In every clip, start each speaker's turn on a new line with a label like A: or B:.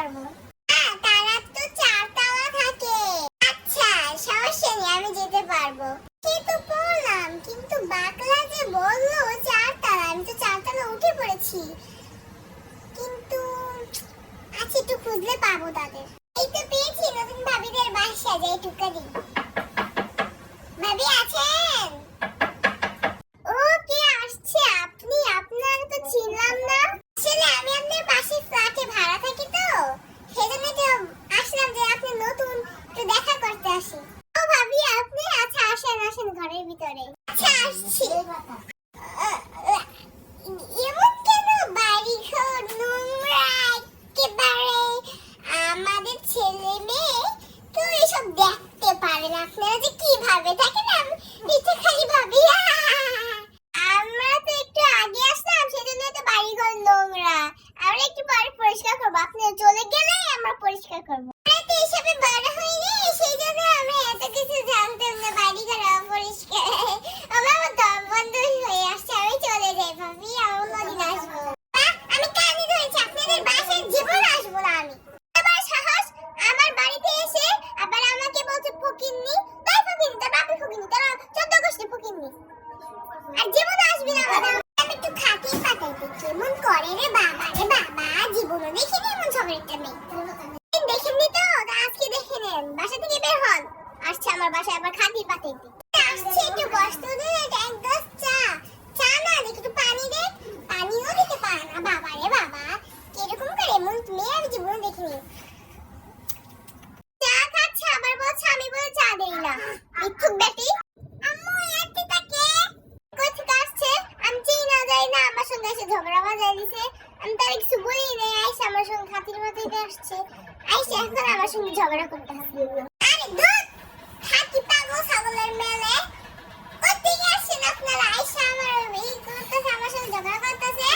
A: পারবো। তারা তো 4 তালা থাকে। আচ্ছা সমস্যা নেই, আমি যেতে পারবো। সে তো বললাম, কিন্তু বাকলা যে বললো 4 তালা, আমি তো 4 তালা উঠে পড়েছি। কিন্তু আচ্ছা একটু খুঁজলে পাবো তাদের। এই তো পেয়েছি, নতুন ভাবিদের বাসা, যাই টুকা দিই। ভাবি আছেন? ও কে আসছে? আপনি? আপনার তো চিনলাম না। আসলে আমি আপনার পাশের ফ্ল্যাটে ভাড়া থাকি, তো সেজন্য তো আসলাম যে আপনি নতুন, একটু দেখা করতে আসি। ও ভাবি আপনি? আচ্ছা আসেন আসেন ঘরের ভিতরে। আচ্ছা আসছি। এমন কেন বাড়ি ঘর নোংরা একেবারে? আমাদের ছেলে মেয়ে তো এসব দেখতে পারে না। আপনারা যে কিভাবে থাকেন আমি এটা খালি ভাবি। আমরা তো একটু আগে আসলাম, সেজন্য তো বাড়ি ঘর নোংরা। আমরা একটু পরে পরিষ্কার করবো, আপনি চলে গেলেই আমরা পরিষ্কার করবো। আমরা তো এসবে বড় হইনি, সেই জন্য আমরা এত কিছু জানতাম না বাড়ি ঘর অপরিষ্কার। আমার দম বন্ধ হয়ে আসছে, আমি চলে যাই ভাবি, অন্যদিন আসবো। আমি কানে ধরেছি, আপনাদের বাসায় জীবন আসবো না আমি। এবার সাহস আমার বাড়িতে এসে আবার আমাকে বলছে ফকিন্নি। তাই ফকিন্নি, তার বাপে ফকিন্নি, তার 14 গোষ্ঠী ফকিন্নি। আর জীবন আসবি না আমাদের। আমি একটু খাতি পাতাইতে কেমন করে রে বাবা, রে বাবা, জীবনও দেখিনি এমন ঝগড়াটা নেই। দেখেননি তো, আজকে দেখে নেন। বাসা থেকে বের হন। আসছে আমার বাসায় আবার খাতি পাতাইতে। আসছে একটু বসতে দে, এক গ্লাস চা। চা না, একটু পানি দে। পানিও দিতে পারে না বাবা, রে বাবা, কিরকম করে এমন মেয়ে আমি জীবনে দেখিনি। চা খাচ্ছে আবার বলছে আমি বলে চা দেই না। মিথ্যুক বেটি। আম্মু এতে তাকে কই থেকে আসছে? আমি চিনি না, যাই না, আমার সঙ্গে এসে ঝগড়া বাজায় দিছে। আমি তার কিছু বলি নাই, আইসা আমার সঙ্গে খাতির মাথাইতে আসছে। আইসা এখন আমার সঙ্গে ঝগড়া করতে আসছে। আরে ধুর, খাতি পাগল ছাগলের মেলে। কই থেকে আসছেন আপনারা? আইসা আমার এই করতেছে, আমার সঙ্গে ঝগড়া করতেছে।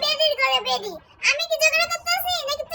A: বেডির করে বেডি, আমি কি ঝগড়া করতেছি নাকি